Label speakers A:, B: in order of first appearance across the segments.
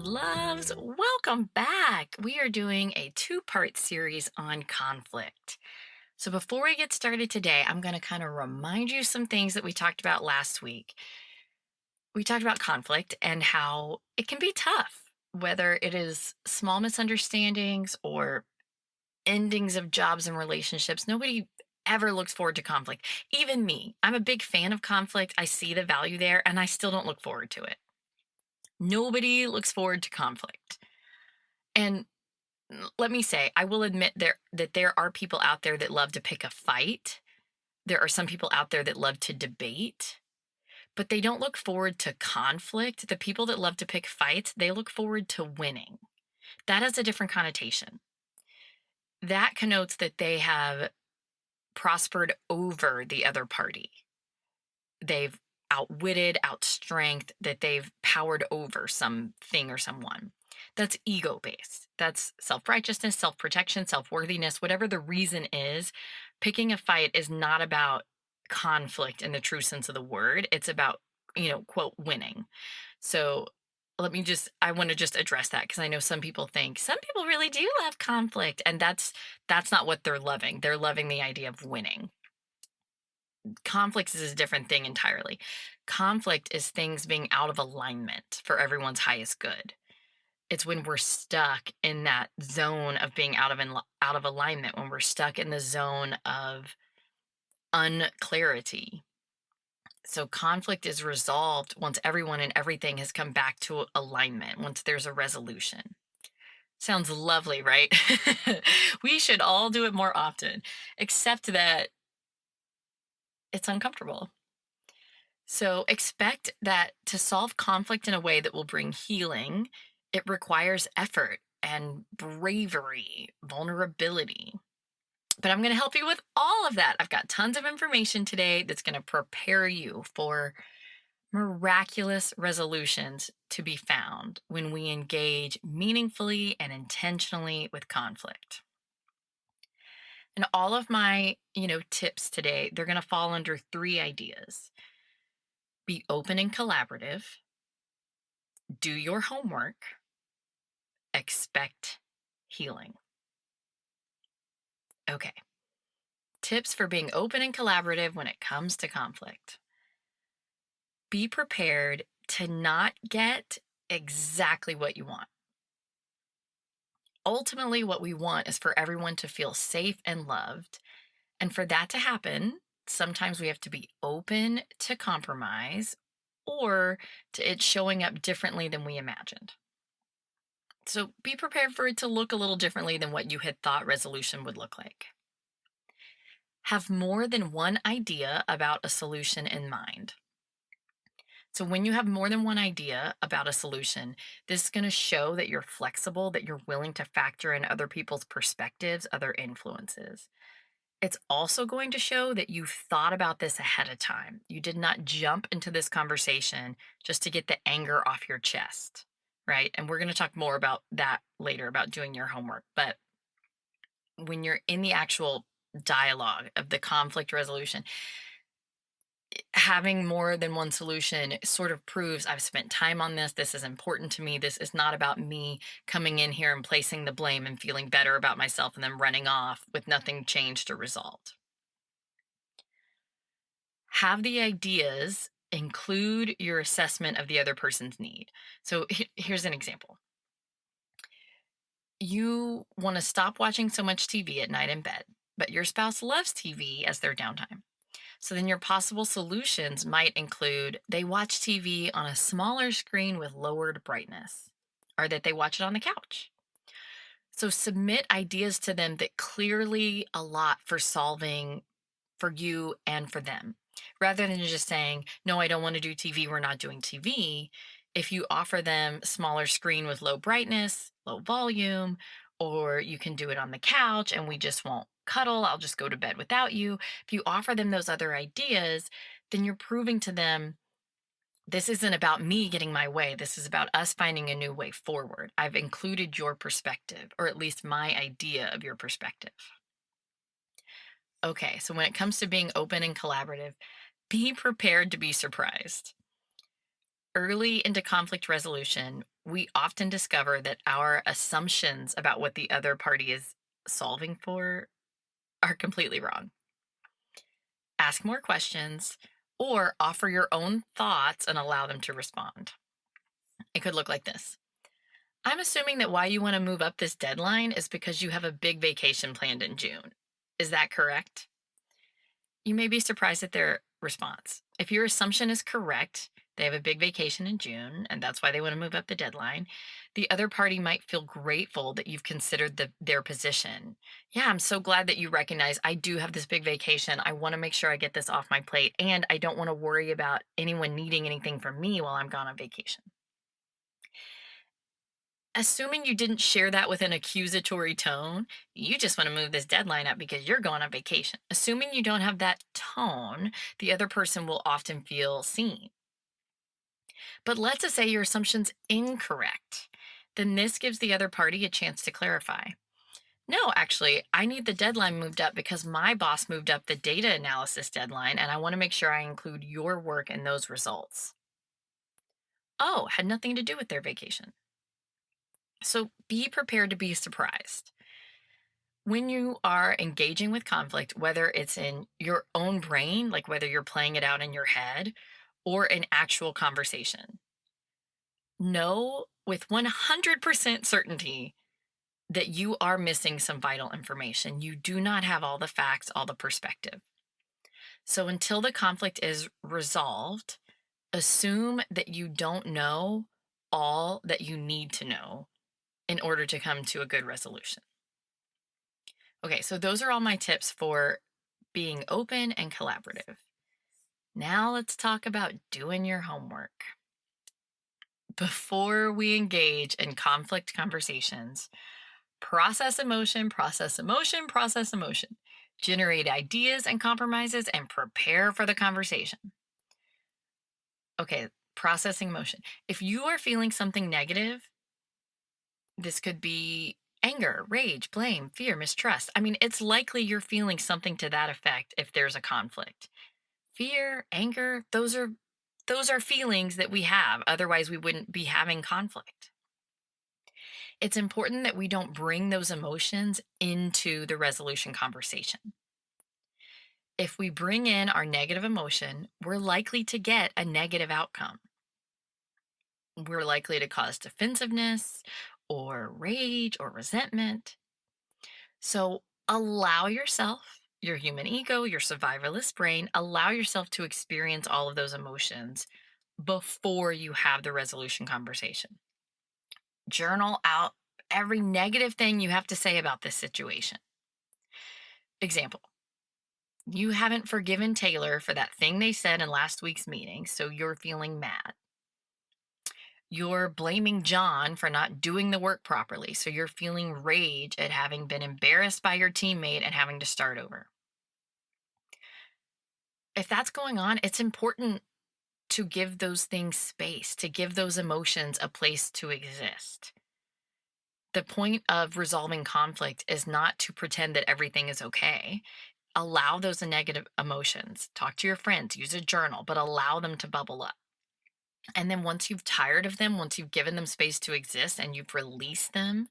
A: loves. Welcome back. We are doing a two-part series on conflict. So, before we get started today, I'm going to kind of remind you some things that we talked about last week. We talked about conflict and how it can be tough, whether it is small misunderstandings or endings of jobs and relationships. Nobody ever looks forward to conflict. Even me. I'm a big fan of conflict. I see the value there, and I still don't look forward to it. Nobody looks forward to conflict. And let me say, I will admit there are people out there that love to pick a fight. There are some people out there that love to debate, but they don't look forward to conflict. The people that love to pick fights, they look forward to winning. That has a different connotation. That connotes that they have prospered over the other party. They've outwitted, outstrengthed, that they've powered over something or someone. That's ego based. That's self righteousness, self protection, self worthiness, whatever the reason is. Picking a fight is not about conflict in the true sense of the word. It's about, quote, winning. So I want to just address that because I know some people think some people really do love conflict. And that's not what they're loving. They're loving the idea of winning. Conflict is a different thing entirely. Conflict is things being out of alignment for everyone's highest good. It's when we're stuck in that zone of being out of alignment, when we're stuck in the zone of unclarity. So conflict is resolved once everyone and everything has come back to alignment, once there's a resolution. Sounds lovely, right? We should all do it more often, except that it's uncomfortable. So expect that to solve conflict in a way that will bring healing, it requires effort and bravery, vulnerability. But I'm going to help you with all of that. I've got tons of information today that's going to prepare you for miraculous resolutions to be found when we engage meaningfully and intentionally with conflict. And all of my, tips today, they're going to fall under three ideas. Be open and collaborative, do your homework, expect healing. Okay. Tips for being open and collaborative when it comes to conflict. Be prepared to not get exactly what you want. Ultimately, what we want is for everyone to feel safe and loved. And for that to happen, sometimes we have to be open to compromise or to it showing up differently than we imagined. So be prepared for it to look a little differently than what you had thought resolution would look like. Have more than one idea about a solution in mind. So, when you have more than one idea about a solution, this is going to show that you're flexible, that you're willing to factor in other people's perspectives, other influences. It's also going to show that you thought about this ahead of time. You did not jump into this conversation just to get the anger off your chest, right? And we're going to talk more about that later, about doing your homework. But when you're in the actual dialogue of the conflict resolution, having more than one solution sort of proves I've spent time on this. This is important to me. This is not about me coming in here and placing the blame and feeling better about myself and then running off with nothing changed or resolved. Have the ideas include your assessment of the other person's need. So here's an example. You want to stop watching so much TV at night in bed, but your spouse loves TV as their downtime. So then your possible solutions might include they watch TV on a smaller screen with lowered brightness, or that they watch it on the couch. So submit ideas to them that clearly allot for solving for you and for them. Rather than just saying, no, I don't want to do TV, we're not doing TV. If you offer them smaller screen with low brightness, low volume, or you can do it on the couch and we just won't cuddle, I'll just go to bed without you. If you offer them those other ideas, then you're proving to them this isn't about me getting my way. This is about us finding a new way forward. I've included your perspective, or at least my idea of your perspective. Okay, so when it comes to being open and collaborative, be prepared to be surprised. Early into conflict resolution, we often discover that our assumptions about what the other party is solving for are completely wrong. Ask more questions or offer your own thoughts and allow them to respond. It could look like this. I'm assuming that why you want to move up this deadline is because you have a big vacation planned in June. Is that correct? You may be surprised at their response. If your assumption is correct, they have a big vacation in June, and that's why they want to move up the deadline. The other party might feel grateful that you've considered their position. Yeah, I'm so glad that you recognize I do have this big vacation. I want to make sure I get this off my plate, and I don't want to worry about anyone needing anything from me while I'm gone on vacation. Assuming you didn't share that with an accusatory tone, you just want to move this deadline up because you're going on vacation. Assuming you don't have that tone, the other person will often feel seen. But let's just say your assumption's incorrect. Then this gives the other party a chance to clarify. No, actually, I need the deadline moved up because my boss moved up the data analysis deadline, and I want to make sure I include your work in those results. Oh, had nothing to do with their vacation. So be prepared to be surprised. When you are engaging with conflict, whether it's in your own brain, like whether you're playing it out in your head, or an actual conversation, know with 100% certainty that you are missing some vital information. You do not have all the facts, all the perspective. So until the conflict is resolved, assume that you don't know all that you need to know in order to come to a good resolution. Okay, so those are all my tips for being open and collaborative. Now let's talk about doing your homework. Before we engage in conflict conversations, process emotion, process emotion, process emotion. Generate ideas and compromises and prepare for the conversation. Okay, processing emotion. If you are feeling something negative, this could be anger, rage, blame, fear, mistrust. I mean, it's likely you're feeling something to that effect if there's a conflict. Fear, anger, those are feelings that we have. Otherwise, we wouldn't be having conflict. It's important that we don't bring those emotions into the resolution conversation. If we bring in our negative emotion, we're likely to get a negative outcome. We're likely to cause defensiveness or rage or resentment. So allow yourself, your human ego, your survivalist brain, allow yourself to experience all of those emotions before you have the resolution conversation. Journal out every negative thing you have to say about this situation. Example, you haven't forgiven Taylor for that thing they said in last week's meeting, so you're feeling mad. You're blaming John for not doing the work properly, so you're feeling rage at having been embarrassed by your teammate and having to start over. If that's going on, it's important to give those things space, to give those emotions a place to exist. The point of resolving conflict is not to pretend that everything is okay. Allow those negative emotions. Talk to your friends, use a journal, but allow them to bubble up. And then once you've tired of them, once you've given them space to exist and you've released them,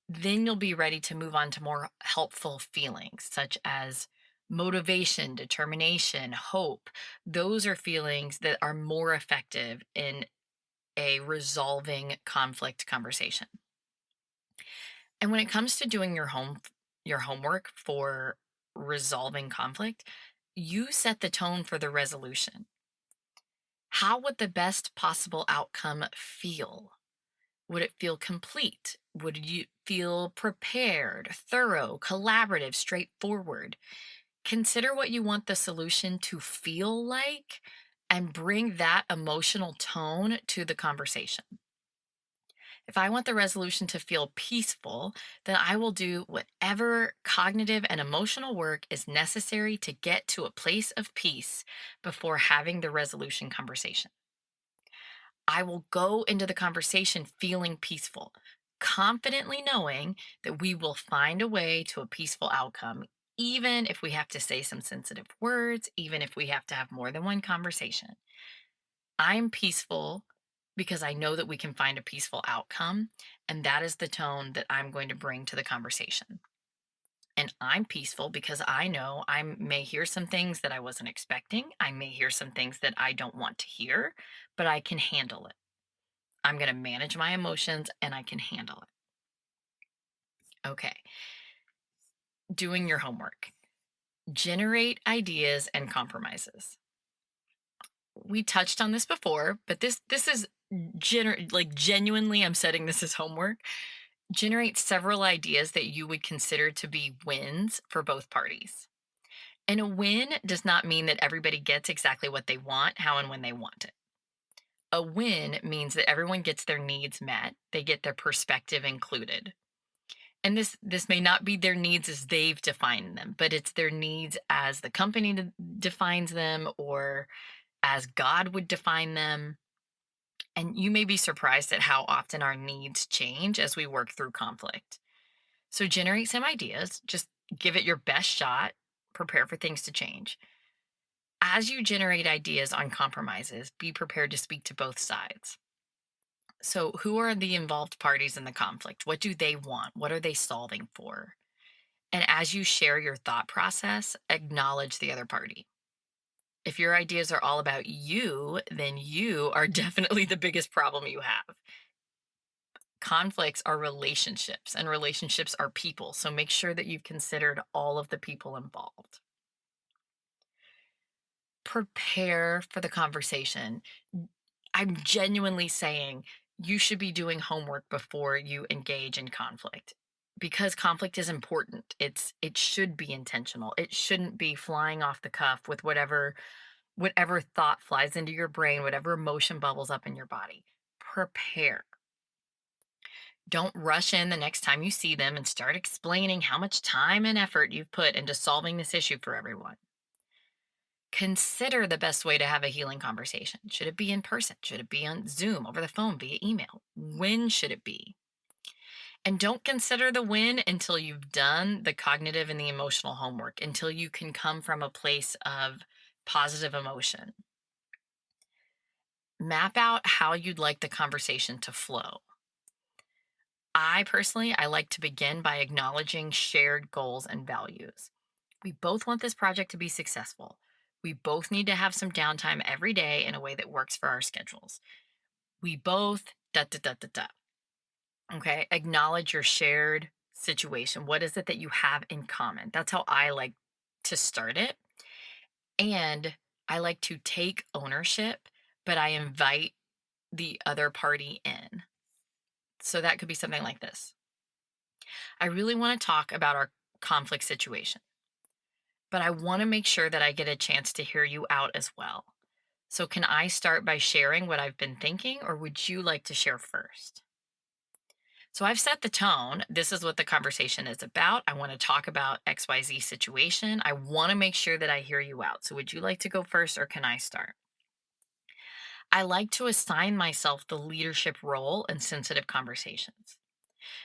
A: then you'll be ready to move on to more helpful feelings such as motivation, determination, hope. Those are feelings that are more effective in a resolving conflict conversation. And when it comes to doing your homework for resolving conflict, you set the tone for the resolution. How would the best possible outcome feel? Would it feel complete? Would you feel prepared, thorough, collaborative, straightforward? Consider what you want the solution to feel like and bring that emotional tone to the conversation. If I want the resolution to feel peaceful, then I will do whatever cognitive and emotional work is necessary to get to a place of peace before having the resolution conversation. I will go into the conversation feeling peaceful, confidently knowing that we will find a way to a peaceful outcome, even if we have to say some sensitive words, even if we have to have more than one conversation. I'm peaceful because I know that we can find a peaceful outcome. And that is the tone that I'm going to bring to the conversation. And I'm peaceful because I know I may hear some things that I wasn't expecting. I may hear some things that I don't want to hear, but I can handle it. I'm going to manage my emotions and I can handle it. Okay. Doing your homework. Generate ideas and compromises. We touched on this before, but this is like genuinely I'm setting this as homework. Generate several ideas that you would consider to be wins for both parties. And a win does not mean that everybody gets exactly what they want, how and when they want it. A win means that everyone gets their needs met, they get their perspective included. And this may not be their needs as they've defined them, but it's their needs as the company defines them or as God would define them. And you may be surprised at how often our needs change as we work through conflict. So generate some ideas, just give it your best shot, prepare for things to change. As you generate ideas on compromises, be prepared to speak to both sides. So, who are the involved parties in the conflict? What do they want? What are they solving for? And as you share your thought process, acknowledge the other party. If your ideas are all about you, then you are definitely the biggest problem you have. Conflicts are relationships, and relationships are people. So make sure that you've considered all of the people involved. Prepare for the conversation. I'm genuinely saying you should be doing homework before you engage in conflict because conflict is important. It should be intentional. It shouldn't be flying off the cuff with whatever thought flies into your brain, whatever emotion bubbles up in your body. Prepare. Don't rush in the next time you see them and start explaining how much time and effort you've put into solving this issue for everyone. Consider the best way to have a healing conversation. Should it be in person? Should it be on Zoom, over the phone, via email? When should it be? And don't consider the win until you've done the cognitive and the emotional homework, until you can come from a place of positive emotion. Map out how you'd like the conversation to flow. I like to begin by acknowledging shared goals and values. We both want this project to be successful. We both need to have some downtime every day in a way that works for our schedules. We both da da da da da. Okay, acknowledge your shared situation. What is it that you have in common? That's how I like to start it. And I like to take ownership, but I invite the other party in. So that could be something like this. I really want to talk about our conflict situation, but I want to make sure that I get a chance to hear you out as well. So, can I start by sharing what I've been thinking, or would you like to share first? So, I've set the tone. This is what the conversation is about. I want to talk about XYZ situation. I want to make sure that I hear you out. So, would you like to go first, or can I start? I like to assign myself the leadership role in sensitive conversations.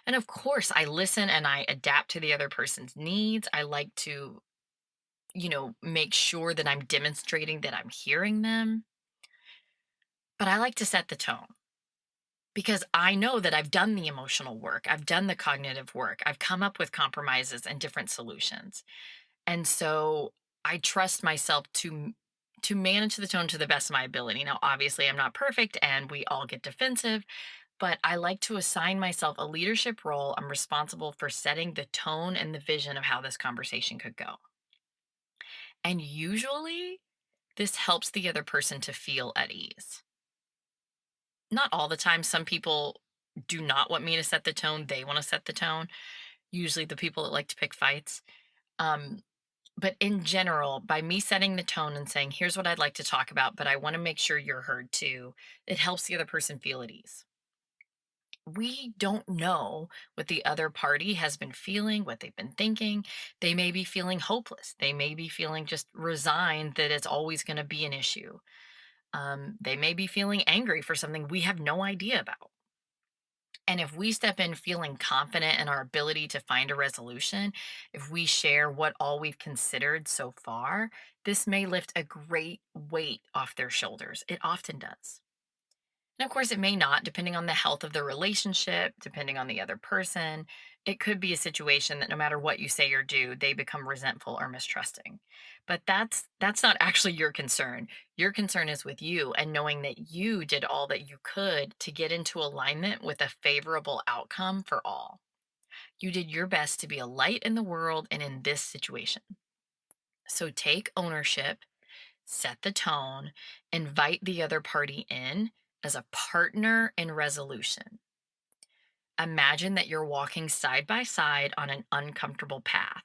A: And of course, I listen and I adapt to the other person's needs. I like to, make sure that I'm demonstrating that I'm hearing them. But I like to set the tone because I know that I've done the emotional work, I've done the cognitive work, I've come up with compromises and different solutions. And so I trust myself to manage the tone to the best of my ability. Now, obviously, I'm not perfect and we all get defensive, but I like to assign myself a leadership role. I'm responsible for setting the tone and the vision of how this conversation could go. And usually, this helps the other person to feel at ease. Not all the time. Some people do not want me to set the tone. They want to set the tone. Usually the people that like to pick fights. Um, but in general, by me setting the tone and saying, here's what I'd like to talk about, but I want to make sure you're heard too, it helps the other person feel at ease. We don't know what the other party has been feeling, what they've been thinking. They may be feeling hopeless. They may be feeling just resigned that it's always going to be an issue. They may be feeling angry for something we have no idea about. And if we step in feeling confident in our ability to find a resolution, if we share what all we've considered so far, this may lift a great weight off their shoulders. It often does. And of course, it may not, depending on the health of the relationship, depending on the other person. It could be a situation that no matter what you say or do, they become resentful or mistrusting. But that's not actually your concern. Your concern is with you and knowing that you did all that you could to get into alignment with a favorable outcome for all. You did your best to be a light in the world and in this situation. So take ownership, set the tone, invite the other party in as a partner in resolution. Imagine that you're walking side by side on an uncomfortable path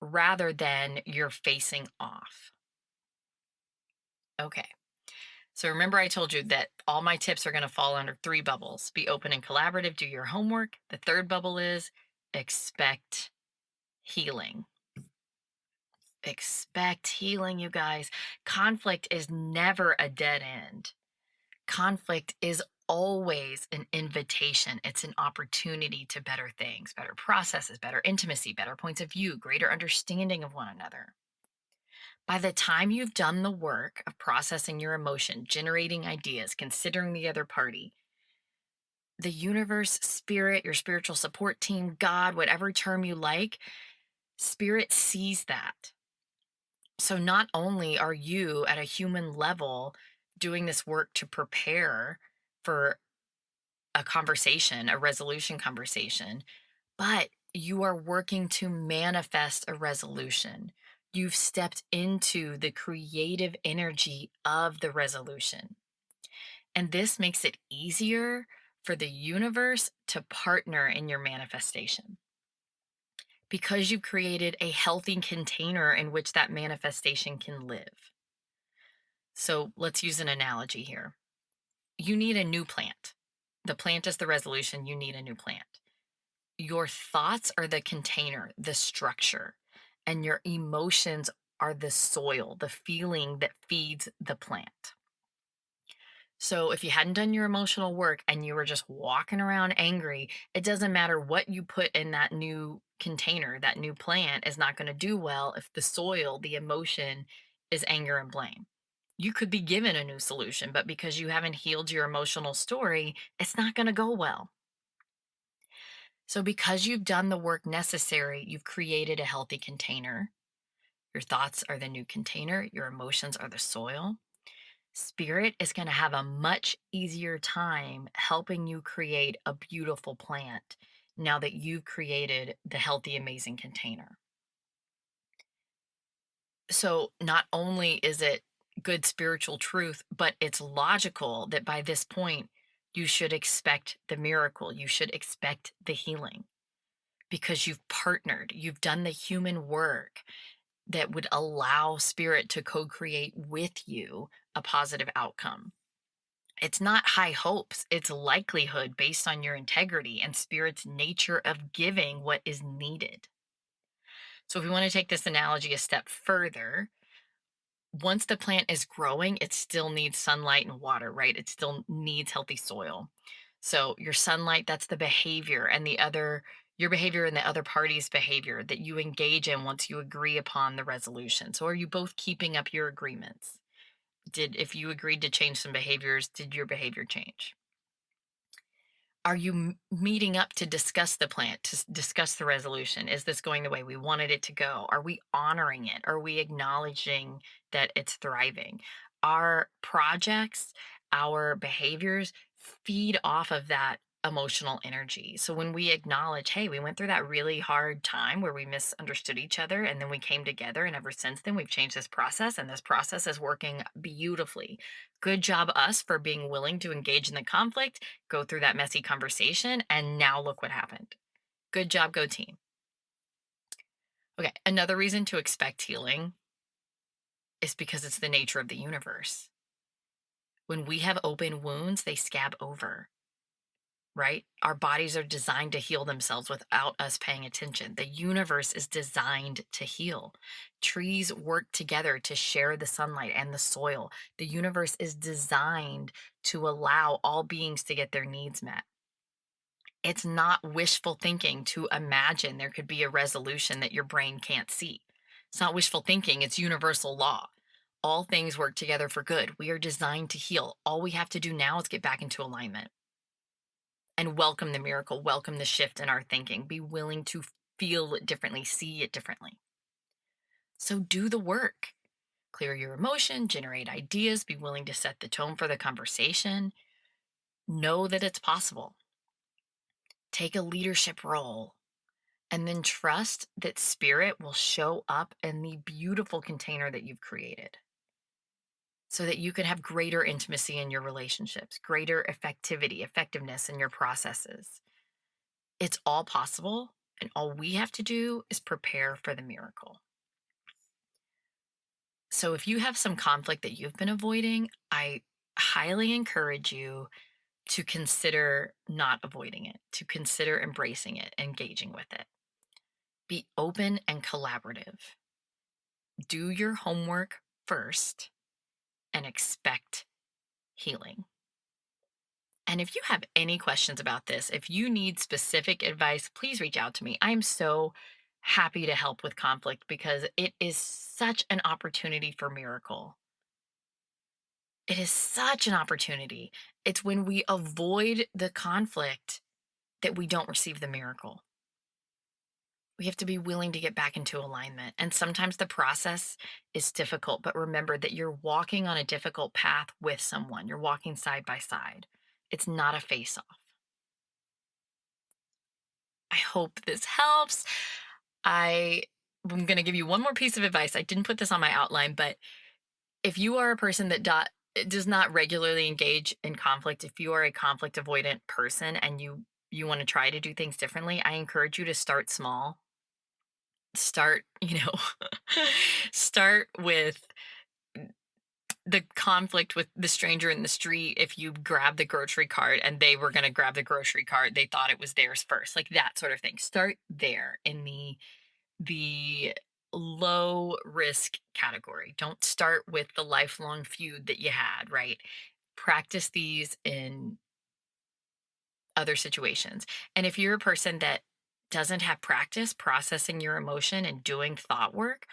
A: rather than you're facing off. Okay. So remember, I told you that all my tips are going to fall under three bubbles: be open and collaborative, do your homework. The third bubble is expect healing. Expect healing, you guys. Conflict is never a dead end. Conflict is always an invitation. It's an opportunity to better things, better processes, better intimacy, better points of view, greater understanding of one another. By the time you've done the work of processing your emotion, generating ideas, considering the other party, the universe, spirit, your spiritual support team, God, whatever term you like, spirit sees that. So not only are you at a human level doing this work to prepare for a conversation, a resolution conversation, but you are working to manifest a resolution. You've stepped into the creative energy of the resolution. And this makes it easier for the universe to partner in your manifestation because you've created a healthy container in which that manifestation can live. So let's use an analogy here. You need a new plant. The plant is the resolution, you need a new plant. Your thoughts are the container, the structure, and your emotions are the soil, the feeling that feeds the plant. So if you hadn't done your emotional work and you were just walking around angry, it doesn't matter what you put in that new container, that new plant is not going to do well if the soil, the emotion is anger and blame. You could be given a new solution, but because you haven't healed your emotional story, it's not going to go well. So, because you've done the work necessary, you've created a healthy container. Your thoughts are the new container, your emotions are the soil. Spirit is going to have a much easier time helping you create a beautiful plant now that you've created the healthy, amazing container. So, not only is it good spiritual truth, but it's logical that by this point, you should expect the miracle, you should expect the healing because you've partnered, you've done the human work that would allow spirit to co create with you a positive outcome. It's not high hopes, it's likelihood based on your integrity and spirit's nature of giving what is needed. So, if we want to take this analogy a step further, once the plant is growing, it still needs sunlight and water, right? It still needs healthy soil. So your sunlight, that's the behavior and the other your behavior and the other party's behavior that you engage in once you agree upon the resolution. So are you both keeping up your agreements? Did if you agreed to change some behaviors, did your behavior change? Are you meeting up to discuss the plan, to discuss the resolution? Is this going the way we wanted it to go? Are we honoring it? Are we acknowledging that it's thriving? Our projects, our behaviors feed off of that emotional energy. So when we acknowledge, hey, we went through that really hard time where we misunderstood each other and then we came together, and ever since then we've changed this process and this process is working beautifully. Good job, us, for being willing to engage in the conflict, go through that messy conversation, and now look what happened. Good job, go team. Okay, another reason to expect healing is because it's the nature of the universe. When we have open wounds, they scab over, right? Our bodies are designed to heal themselves without us paying attention. The universe is designed to heal. Trees work together to share the sunlight and the soil. The universe is designed to allow all beings to get their needs met. It's not wishful thinking to imagine there could be a resolution that your brain can't see. It's not wishful thinking, it's universal law. all things work together for good. We are designed to heal. All we have to do now is get back into alignment and welcome the miracle, welcome the shift in our thinking, be willing to feel it differently, see it differently. So do the work. Clear your emotion, generate ideas, be willing to set the tone for the conversation. Know that it's possible. Take a leadership role and then trust that spirit will show up in the beautiful container that you've created so that you can have greater intimacy in your relationships, greater effectiveness in your processes. It's all possible. And all we have to do is prepare for the miracle. So if you have some conflict that you've been avoiding, I highly encourage you to consider not avoiding it, to consider embracing it, engaging with it. Be open and collaborative. Do your homework first and expect healing. And if you have any questions about this, if you need specific advice, please reach out to me. I'm so happy to help with conflict because it is such an opportunity for miracle. It is such an opportunity. It's when we avoid the conflict that we don't receive the miracle. We have to be willing to get back into alignment. And sometimes the process is difficult, but remember that you're walking on a difficult path with someone. You're walking side by side. It's not a face off. I hope this helps. I am going to give you one more piece of advice. I didn't put this on my outline, but if you are a person that does not regularly engage in conflict, if you are a conflict avoidant person and you want to try to do things differently, I encourage you to start small. Start, start with the conflict with the stranger in the street. If you grab the grocery cart and they were going to grab the grocery cart, they thought it was theirs first, like that sort of thing. Start there in the low risk category. Don't start with the lifelong feud that you had, right? Practice these in other situations. And if you're a person that doesn't have practice processing your emotion and doing thought work,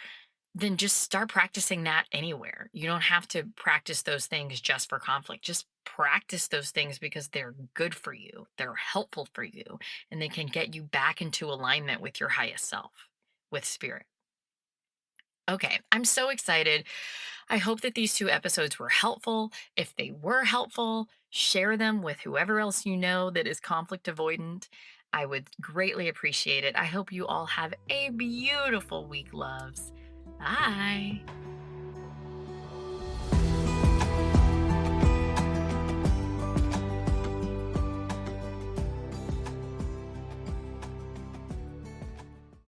A: then just start practicing that anywhere. You don't have to practice those things just for conflict. Just practice those things because they're good for you, they're helpful for you, and they can get you back into alignment with your highest self, with spirit. Okay, I'm so excited. I hope that these two episodes were helpful. If they were helpful, share them with whoever else you know that is conflict avoidant. I would greatly appreciate it. I hope you all have a beautiful week, loves. Bye.